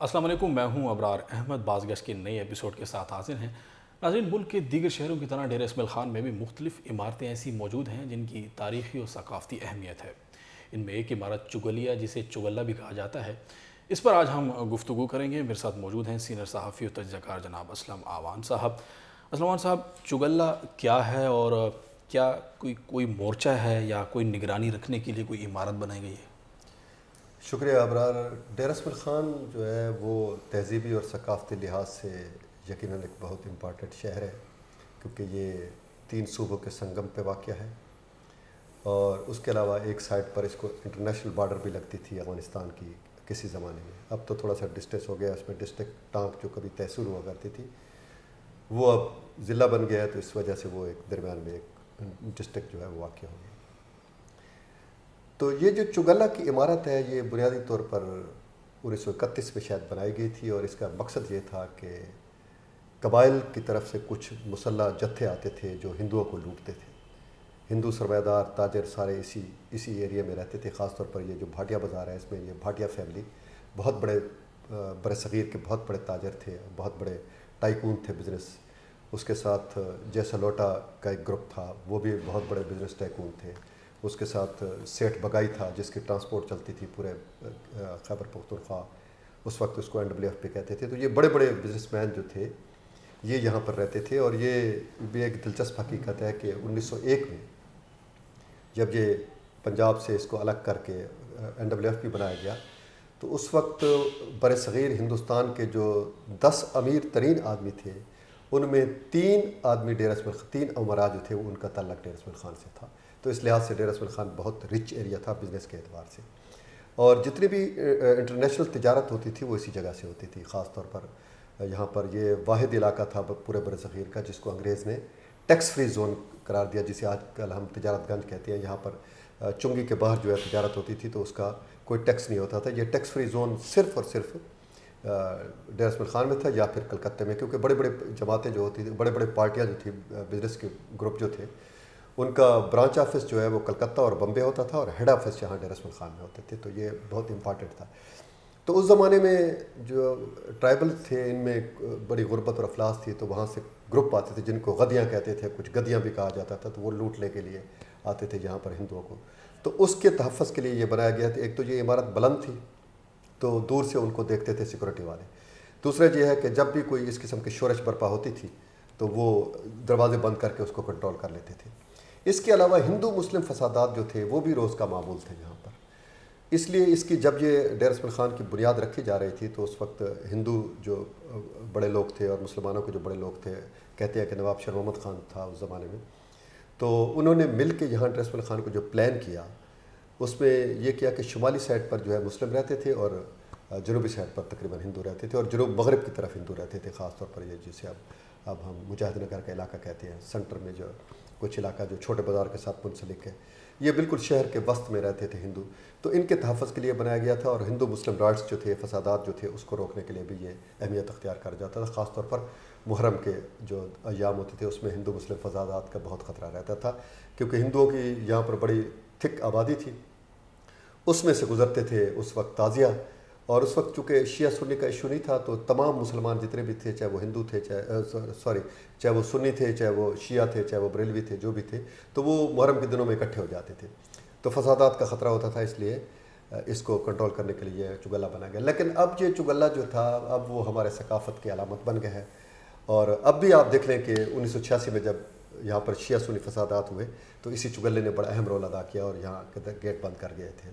السلام علیکم، میں ہوں ابرار احمد باز گشت کے نئے ایپیسوڈ کے ساتھ حاضر ہیں۔ ناظرین، ملک کے دیگر شہروں کی طرح ڈیرہ اسماعیل خان میں بھی مختلف عمارتیں ایسی موجود ہیں جن کی تاریخی اور ثقافتی اہمیت ہے۔ ان میں ایک عمارت چگلیہ، جسے چگلہ بھی کہا جاتا ہے، اس پر آج ہم گفتگو کریں گے۔ میرے ساتھ موجود ہیں سینئر صحافی اور تجزیہ کار جناب اسلم آوان صاحب۔ اسلم آوان صاحب، چگلہ کیا ہے اور کیا کوئی مورچہ ہے یا کوئی نگرانی رکھنے کے لیے کوئی عمارت بنائی گئی ہے؟ شکریہ ابرار۔ ڈیرہ اسماعیل خان جو ہے وہ تہذیبی اور ثقافتی لحاظ سے یقیناً ایک بہت امپارٹنٹ شہر ہے، کیونکہ یہ 3 صوبوں کے سنگم پہ واقع ہے، اور اس کے علاوہ ایک سائڈ پر اس کو انٹرنیشنل بارڈر بھی لگتی تھی افغانستان کی کسی زمانے میں۔ اب تو تھوڑا سا ڈسٹینس ہو گیا، اس میں ڈسٹرکٹ ٹانک جو کبھی تحصیل ہوا کرتی تھی وہ اب ضلع بن گیا ہے، تو اس وجہ سے وہ ایک درمیان میں ایک ڈسٹرکٹ جو ہے وہ واقع ہو گیا۔ تو یہ جو چگلہ کی عمارت ہے، یہ بنیادی طور پر 1931 میں شاید بنائی گئی تھی، اور اس کا مقصد یہ تھا کہ قبائل کی طرف سے کچھ مسلح جتھے آتے تھے جو ہندوؤں کو لوٹتے تھے۔ ہندو سرمایہ دار تاجر سارے اسی ایریا میں رہتے تھے، خاص طور پر یہ جو بھاٹیا بازار ہے، اس میں یہ بھاٹیا فیملی بہت بڑے بر صغیر کے بہت بڑے تاجر تھے، بہت بڑے ٹائکون تھے بزنس۔ اس کے ساتھ جیسا لوٹا کا ایک گروپ تھا، وہ بھی بہت بڑے بزنس ٹائکون تھے۔ اس کے ساتھ سیٹھ بگائی تھا، جس کی ٹرانسپورٹ چلتی تھی پورے خیبر پختونخوا، اس وقت اس کو NWF پہ کہتے تھے۔ تو یہ بڑے بڑے بزنس مین جو تھے یہ یہاں پر رہتے تھے، اور یہ بھی ایک دلچسپ حقیقت ہے کہ 1901 میں جب یہ پنجاب سے اس کو الگ کر کے NWF بھی بنایا گیا، تو اس وقت بر صغیر ہندوستان کے جو 10 امیر ترین آدمی تھے، ان میں 3 امراء جو تھے وہ ان کا تعلق ڈیرہ اسماعیل خان سے تھا۔ تو اس لحاظ سے ڈیرہ اسماعیل خان بہت رچ ایریا تھا بزنس کے اعتبار سے، اور جتنی بھی انٹرنیشنل تجارت ہوتی تھی وہ اسی جگہ سے ہوتی تھی۔ خاص طور پر یہاں پر یہ واحد علاقہ تھا پورے بر صغیر کا جس کو انگریز نے ٹیکس فری زون قرار دیا، جسے آج کل ہم تجارت گنج کہتے ہیں۔ یہاں پر چنگی کے باہر جو ہے تجارت ہوتی تھی تو اس کا کوئی ٹیکس نہیں ہوتا تھا۔ یہ ٹیکس فری زون صرف اور صرف ڈیرہ اسماعیل خان میں تھا یا پھر کلکتہ میں، کیونکہ بڑے بڑے جماعتیں جو ہوتی تھیں، بڑے بڑے پارٹیاں جو تھیں، بزنس کے گروپ جو تھے، ان کا برانچ آفس جو ہے وہ کلکتہ اور بمبے ہوتا تھا، اور ہیڈ آفس یہاں ڈیرہ اسماعیل خان میں ہوتے تھے۔ تو یہ بہت امپارٹنٹ تھا۔ تو اس زمانے میں جو ٹرائبل تھے، ان میں بڑی غربت اور افلاس تھی، تو وہاں سے گروپ آتے تھے جن کو غدیاں کہتے تھے، کچھ گدیاں بھی کہا جاتا تھا، تو وہ لوٹنے کے لیے آتے تھے یہاں پر ہندوؤں کو۔ تو اس کے تحفظ کے لیے یہ بنایا گیا تھا۔ ایک تو یہ عمارت بلند تھی، تو دور سے ان کو دیکھتے تھے سیکورٹی والے۔ دوسرا یہ ہے کہ جب بھی کوئی اس قسم کی شورش برپا ہوتی تھی تو وہ دروازے بند کر کے اس کو کنٹرول کر لیتے تھے۔ اس کے علاوہ ہندو مسلم فسادات جو تھے وہ بھی روز کا معمول تھے یہاں پر۔ اس لیے اس کی جب یہ ڈیرہ اسماعیل خان کی بنیاد رکھی جا رہی تھی تو اس وقت ہندو جو بڑے لوگ تھے اور مسلمانوں کے جو بڑے لوگ تھے، کہتے ہیں کہ نواب شیر محمد خان تھا اس زمانے میں، تو انہوں نے مل کے یہاں ڈیرہ اسماعیل خان کو جو پلان کیا، اس میں یہ کیا کہ شمالی سائڈ پر جو ہے مسلم رہتے تھے، اور جنوبی سائڈ پر تقریباً ہندو رہتے تھے، اور جنوب مغرب کی طرف ہندو رہتے تھے۔ خاص طور پر یہ جسے اب ہم مجاہد نگر کا علاقہ کہتے ہیں، سینٹر میں جو کچھ علاقہ جو چھوٹے بازار کے ساتھ منسلک ہے، یہ بالکل شہر کے وسط میں رہتے تھے ہندو۔ تو ان کے تحفظ کے لیے بنایا گیا تھا، اور ہندو مسلم رائٹس جو تھے، فسادات جو تھے، اس کو روکنے کے لیے بھی یہ اہمیت اختیار کر جاتا تھا۔ خاص طور پر محرم کے جو ایام ہوتے تھے اس میں ہندو مسلم فسادات کا بہت خطرہ رہتا تھا، کیونکہ ہندوؤں کی یہاں پر بڑی تھک آبادی تھی، اس میں سے گزرتے تھے اس وقت تازیہ۔ اور اس وقت چونکہ شیعہ سنی کا ایشو نہیں تھا، تو تمام مسلمان جتنے بھی تھے، چاہے وہ ہندو تھے، چاہے وہ سنی تھے، چاہے وہ شیعہ تھے، چاہے وہ بریلوی تھے، جو بھی تھے، تو وہ محرم کے دنوں میں اکٹھے ہو جاتے تھے۔ تو فسادات کا خطرہ ہوتا تھا، اس لیے اس کو کنٹرول کرنے کے لیے چگلہ بنا گیا۔ لیکن اب یہ چگلہ جو تھا، اب وہ ہمارے ثقافت کی علامت بن گیا ہے، اور اب بھی آپ دیکھ لیں کہ 1986 میں جب یہاں پر شیعہ سنی فسادات ہوئے تو اسی چگلے نے بڑا اہم رول ادا کیا، اور یہاں گیٹ بند کر گئے تھے۔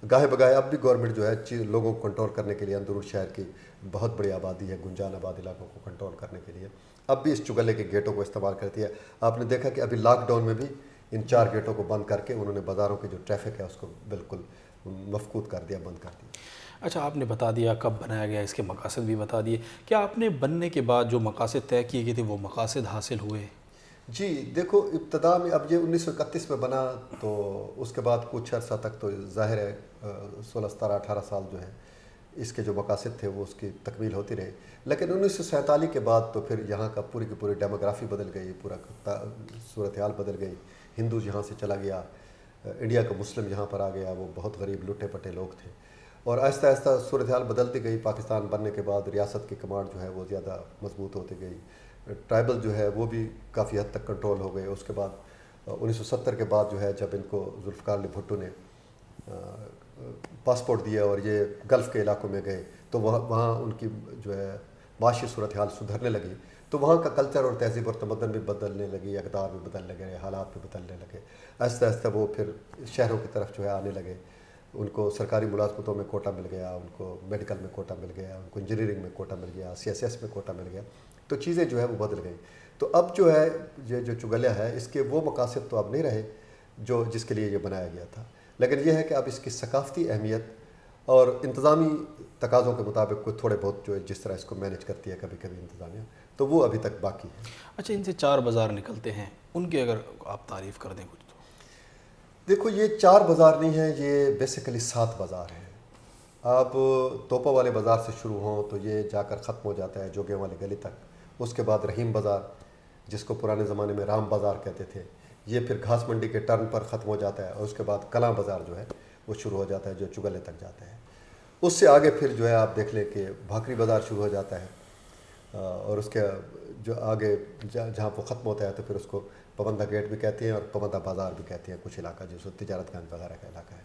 گاہے بگاہے اب بھی گورنمنٹ جو ہے لوگوں کو کنٹرول کرنے کے لیے، اندرون شہر کی بہت بڑی آبادی ہے، گنجان آباد علاقوں کو کنٹرول کرنے کے لیے اب بھی اس چگلے کے گیٹوں کو استعمال کرتی ہے۔ آپ نے دیکھا کہ ابھی لاک ڈاؤن میں بھی ان 4 گیٹوں کو بند کر کے انہوں نے بازاروں کے جو ٹریفک ہے اس کو بالکل مفقود کر دیا، بند کر دیا۔ اچھا، آپ نے بتا دیا کب بنایا گیا، اس کے مقاصد بھی بتا دیے۔ کیا آپ نے بننے کے بعد جو مقاصد طے کیے گئے تھے وہ مقاصد حاصل ہوئے؟ جی دیکھو، ابتدا میں اب یہ 1931 میں بنا، تو اس کے بعد کچھ عرصہ تک تو ظاہر ہے 16 17 18 سال جو ہے اس کے جو مقاصد تھے وہ اس کی تکمیل ہوتی رہی۔ لیکن 1947 کے بعد تو پھر یہاں کا پوری کی پوری ڈیموگرافی بدل گئی، پورا صورتحال بدل گئی۔ ہندو یہاں سے چلا گیا، انڈیا کا مسلم یہاں پر آ گیا، وہ بہت غریب لٹے پٹے لوگ تھے، اور آہستہ آہستہ صورتحال بدلتی گئی. پاکستان بننے کے بعد ریاست کی کمانڈ جو ہے وہ زیادہ مضبوط ہوتی گئی. ٹرائبل جو ہے وہ بھی کافی حد تک کنٹرول ہو گئے. اس کے بعد 1970 کے بعد جو ہے جب ان کو ذوالفقار علی بھٹو نے پاسپورٹ دیا اور یہ گلف کے علاقوں میں گئے تو وہاں ان کی جو ہے معاشی صورتحال سدھرنے لگی. تو وہاں کا کلچر اور تہذیب اور تمدن بھی بدلنے لگی, اقدار بھی بدلنے لگے, حالات بھی بدلنے لگے. آہستہ آہستہ وہ پھر شہروں کی طرف جو ہے آنے لگے. ان کو سرکاری ملازمتوں میں کوٹا مل گیا, ان کو میڈیکل میں کوٹا مل گیا, ان کو انجینئرنگ میں کوٹا مل گیا, CSS میں کوٹا مل گیا. تو چیزیں جو ہے وہ بدل گئیں. تو اب جو ہے یہ جو چغلیہ ہے اس کے وہ مقاصد تو اب نہیں رہے جس کے لیے یہ بنایا گیا تھا, لیکن یہ ہے کہ اب اس کی ثقافتی اہمیت اور انتظامی تقاضوں کے مطابق کوئی تھوڑے بہت جو جس طرح اس کو مینیج کرتی ہے کبھی کبھی انتظامیہ, تو وہ ابھی تک باقی ہے. اچھا, ان سے 4 بازار نکلتے ہیں, ان کے اگر آپ تعریف کر دیں کچھ تو. دیکھو یہ 4 بازار نہیں ہیں, یہ بیسیکلی 7 بازار ہیں. آپ توپا والے بازار سے شروع ہوں تو یہ جا کر ختم ہو جاتا ہے جوگے والی گلی تک. اس کے بعد رحیم بازار جس کو پرانے زمانے میں رام بازار کہتے تھے, یہ پھر گھاس منڈی کے ٹرن پر ختم ہو جاتا ہے. اور اس کے بعد کلاں بازار جو ہے وہ شروع ہو جاتا ہے جو چغلے تک جاتا ہے. اس سے آگے پھر جو ہے آپ دیکھ لیں کہ بھاکری بازار شروع ہو جاتا ہے, اور اس کے جو آگے جہاں وہ ختم ہوتا ہے تو پھر اس کو پابندہ گیٹ بھی کہتے ہیں اور پابندہ بازار بھی کہتے ہیں کچھ علاقہ جو تجارت گنج وغیرہ کا علاقہ ہے.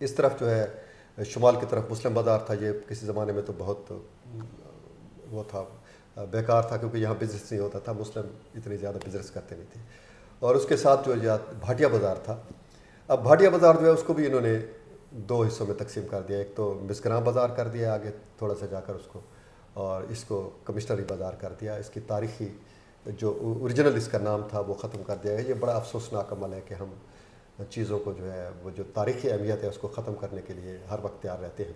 اس طرف جو ہے شمال کی طرف مسلم بازار تھا. یہ کسی زمانے میں تو بہت وہ تھا, بیکار تھا, کیونکہ یہاں بزنس نہیں ہوتا تھا, مسلم اتنی زیادہ بزنس کرتے نہیں تھے. اور اس کے ساتھ جو بھاٹیا بازار تھا. اب بھاٹیا بازار جو ہے اس کو بھی انہوں نے 2 حصوں میں تقسیم کر دیا. ایک تو مسگراں بازار کر دیا آگے تھوڑا سا جا کر اس کو, اور اس کو کمشنری بازار کر دیا. اس کی تاریخی جو اوریجنل اس کا نام تھا وہ ختم کر دیا ہے. یہ بڑا افسوسناک عمل ہے کہ ہم چیزوں کو جو ہے وہ جو تاریخی اہمیت ہے اس کو ختم کرنے کے لیے ہر وقت تیار رہتے ہیں.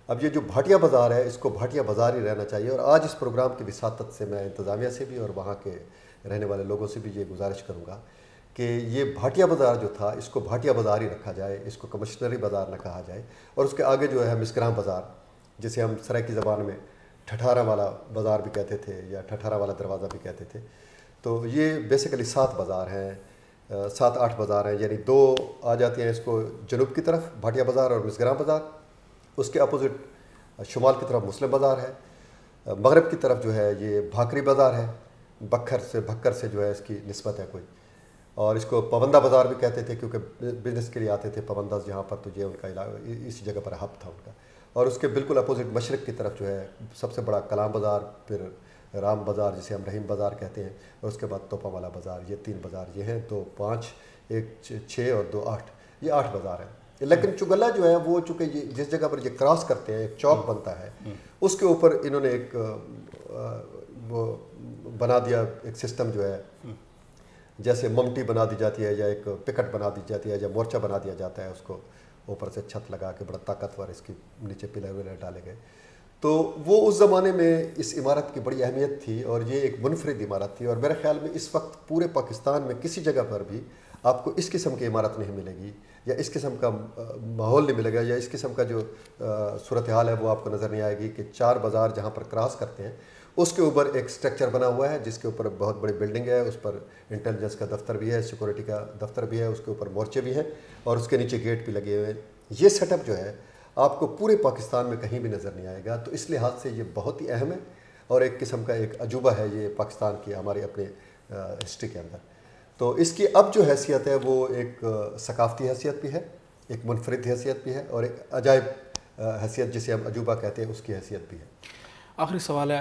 اب یہ جو بھاٹیا بازار ہے اس کو بھاٹیا بازار ہی رہنا چاہیے. اور آج اس پروگرام کی وساطت سے میں انتظامیہ سے بھی اور وہاں کے رہنے والے لوگوں سے بھی یہ گزارش کروں گا کہ یہ بھاٹیا بازار جو تھا اس کو بھاٹیا بازار ہی رکھا جائے, اس کو کمشنری بازار نہ کہا جائے. اور اس کے آگے جو ہے مسگراں بازار جسے ہم سرائکی زبان میں ٹھٹھارا والا بازار بھی کہتے تھے یا ٹھٹھارا والا دروازہ بھی کہتے تھے. تو یہ بیسیکلی 7 بازار ہیں, 7-8 بازار ہیں. یعنی 2 آ جاتے ہیں اس کو جنوب کی طرف بھاٹیا بازار اور مسگراں بازار. اس کے اپوزٹ شمال کی طرف مسلم بازار ہے. مغرب کی طرف جو ہے یہ بھاکری بازار ہے, بھکر سے جو ہے اس کی نسبت ہے کوئی. اور اس کو پابندہ بازار بھی کہتے تھے کیونکہ بزنس کے لیے آتے تھے پابنداز جہاں پر, تو یہ ان کا علاقہ اس جگہ پر ہب تھا ان کا. اور اس کے بالکل اپوزٹ مشرق کی طرف جو ہے سب سے بڑا کلاں بازار, پھر رام بازار جسے ہم رحیم بازار کہتے ہیں, اور اس کے بعد توپا والا بازار. یہ 3 بازار یہ ہیں. 2 5 1 6 اور 2 8, یہ 8 بازار ہیں. لیکن چغلہ جو ہے وہ چونکہ یہ جس جگہ پر یہ کراس کرتے ہیں ایک چوک بنتا ہے, اس کے اوپر انہوں نے ایک وہ بنا دیا ایک سسٹم جو ہے جیسے ممٹی بنا دی جاتی ہے یا ایک پکٹ بنا دی جاتی ہے یا مورچہ بنا دیا جاتا ہے, اس کو اوپر سے چھت لگا کے بڑا طاقتور اس کی نیچے پلر ولر ڈالے گئے. تو وہ اس زمانے میں اس عمارت کی بڑی اہمیت تھی اور یہ ایک منفرد عمارت تھی. اور میرے خیال میں اس وقت پورے پاکستان میں کسی جگہ پر بھی آپ کو اس قسم کی عمارت نہیں ملے گی یا اس قسم کا ماحول نہیں ملے گا یا اس قسم کا جو صورتحال ہے وہ آپ کو نظر نہیں آئے گی کہ 4 بازار جہاں پر کراس کرتے ہیں اس کے اوپر ایک سٹرکچر بنا ہوا ہے جس کے اوپر بہت بڑی بلڈنگ ہے, اس پر انٹیلیجنس کا دفتر بھی ہے, سیکورٹی کا دفتر بھی ہے, اس کے اوپر مورچے بھی ہیں اور اس کے نیچے گیٹ بھی لگے ہوئے ہیں. یہ سیٹ اپ جو ہے آپ کو پورے پاکستان میں کہیں بھی نظر نہیں آئے گا. تو اس لحاظ سے یہ بہت ہی اہم ہے اور ایک قسم کا ایک عجوبہ ہے یہ پاکستان کی ہمارے اپنے ہسٹری کے اندر. تو اس کی اب جو حیثیت ہے وہ ایک ثقافتی حیثیت بھی ہے, ایک منفرد حیثیت بھی ہے اور ایک عجائب حیثیت جسے ہم عجوبہ کہتے ہیں اس کی حیثیت بھی ہے. آخری سوال ہے,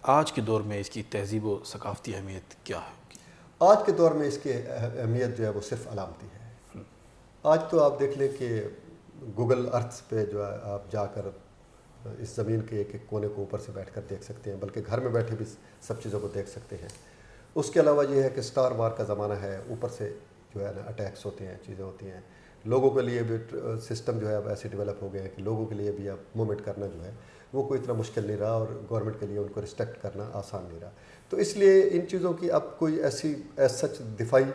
آج کے دور میں اس کی تہذیب و ثقافتی اہمیت کیا ہے؟ آج کے دور میں اس کی اہمیت جو ہے وہ صرف علامتی ہے. آج تو آپ دیکھ لیں کہ گوگل ارتھ پہ جو ہے آپ جا کر اس زمین کے ایک ایک کونے کو اوپر سے بیٹھ کر دیکھ سکتے ہیں, بلکہ گھر میں بیٹھے بھی سب چیزوں کو دیکھ سکتے ہیں. اس کے علاوہ یہ ہے کہ اسٹار وار کا زمانہ ہے, اوپر سے جو ہے نا اٹیکس ہوتے ہیں, چیزیں ہوتی ہیں. لوگوں کے لیے بھی سسٹم جو ہے اب ایسے ڈیولپ ہو گئے ہیں کہ لوگوں کے لیے بھی اب موومنٹ کرنا جو ہے وہ کوئی اتنا مشکل نہیں رہا اور گورنمنٹ کے لیے ان کو ریسٹرکٹ کرنا آسان نہیں رہا. تو اس لیے ان چیزوں کی اب کوئی ایسی سچ دفاعی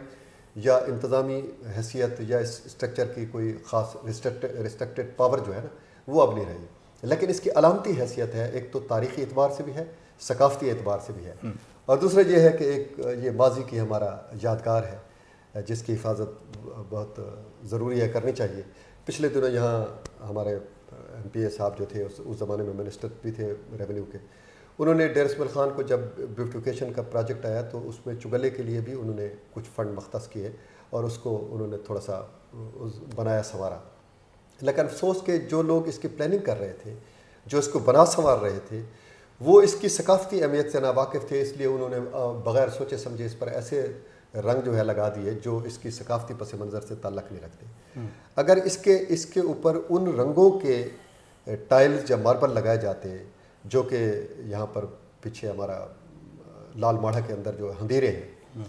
یا انتظامی حیثیت یا اس اسٹرکچر کی کوئی خاص ریسٹرکٹیڈ پاور جو ہے نا وہ اب نہیں رہی. لیکن اس کی علامتی حیثیت ہے, ایک تو تاریخی اعتبار سے بھی ہے, ثقافتی اعتبار سے بھی ہے, اور دوسرا یہ ہے کہ ایک یہ ماضی کی ہمارا یادگار ہے جس کی حفاظت بہت ضروری ہے, کرنی چاہیے. پچھلے دنوں یہاں ہمارے MPA صاحب جو تھے اس زمانے میں منسٹر بھی تھے ریونیو کے، انہوں نے ڈیر اسمیل خان کو جب بیوٹیفیکیشن کا پروجیکٹ آیا تو اس میں چگلے کے لیے بھی انہوں نے کچھ فنڈ مختص کیے اور اس کو انہوں نے تھوڑا سا بنایا سنوارا. لیکن افسوس کہ جو لوگ اس کی پلاننگ کر رہے تھے، جو اس کو بنا سنوار رہے تھے، وہ اس کی ثقافتی اہمیت سے ناواقف تھے، اس لیے انہوں نے بغیر سوچے سمجھے اس پر ایسے رنگ جو ہے لگا دیے جو اس کی ثقافتی پس منظر سے تعلق نہیں رکھتے. اگر اس کے اوپر ان رنگوں کے ٹائلز یا ماربل لگائے جاتے جو کہ یہاں پر پیچھے ہمارا لال ماڑھا کے اندر جو اندھیرے ہیں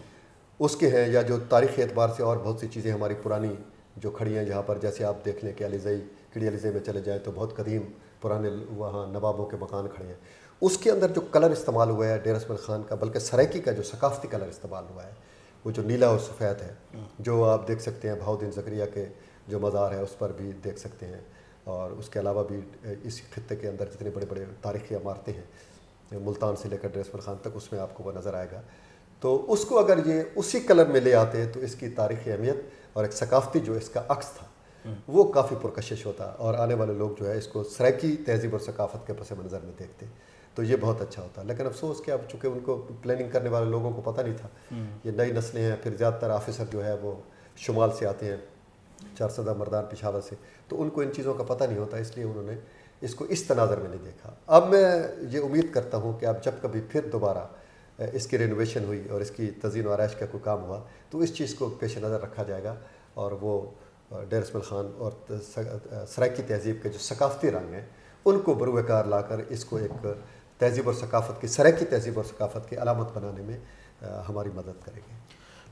اس کے ہیں، یا جو تاریخی اعتبار سے اور بہت سی چیزیں ہماری پرانی جو کھڑی ہیں یہاں پر، جیسے آپ دیکھ لیں کہ علیزئی کڑی علیزئی میں چلے جائیں تو بہت قدیم پرانے وہاں نوابوں کے مکان کھڑے ہیں، اس کے اندر جو کلر استعمال ہوا ہے ڈیر اسمیل خان کا، بلکہ سرائکی کا جو ثقافتی کلر استعمال ہوا ہے وہ جو نیلا اور سفید ہے، جو آپ دیکھ سکتے ہیں بہاؤدین زکریا کے جو مزار ہے اس پر بھی دیکھ سکتے ہیں، اور اس کے علاوہ بھی اس خطے کے اندر جتنے بڑے بڑے تاریخی عمارتیں ہیں ملتان سے لے کر ڈیر اسمیل خان تک، اس میں آپ کو وہ نظر آئے گا. تو اس کو اگر یہ اسی کلر میں لے آتے تو اس کی تاریخی اہمیت اور ایک ثقافتی جو اس کا عکس تھا وہ کافی پرکشش ہوتا، اور آنے والے لوگ جو ہے اس کو سرائکی تہذیب اور ثقافت کے پس منظر میں دیکھتے تو یہ بہت اچھا ہوتا. لیکن افسوس کہ اب چونکہ ان کو پلاننگ کرنے والے لوگوں کو پتہ نہیں تھا، یہ نئی نسلیں ہیں، پھر زیادہ تر آفیسر جو ہے وہ شمال سے آتے ہیں، 400 مردان پشاور سے، تو ان کو ان چیزوں کا پتہ نہیں ہوتا، اس لیے انہوں نے اس کو اس تناظر میں نہیں دیکھا. اب میں یہ امید کرتا ہوں کہ اب جب کبھی پھر دوبارہ اس کی رینوویشن ہوئی اور اس کی تزئین و آرائش کا کوئی کام ہوا تو اس چیز کو پیش نظر رکھا جائے گا، اور وہ ڈیر اسمیل خان اور سرائکی تہذیب کے جو ثقافتی رنگ ہیں ان کو بروئے کار لا کر اس کو ایک تہذیب اور ثقافت کی، سرائکی تہذیب اور ثقافت کی علامت بنانے میں ہماری مدد کرے گی.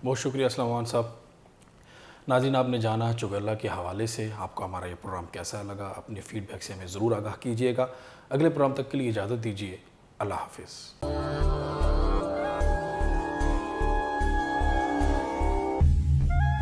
بہت شکریہ اسلام امان صاحب. ناظرین، آپ نے جانا چگلہ کے حوالے سے. آپ کو ہمارا یہ پروگرام کیسا لگا؟ اپنے فیڈ بیک سے ہمیں ضرور آگاہ کیجیے گا. اگلے پروگرام تک کے لیے اجازت دیجیے. اللہ حافظ.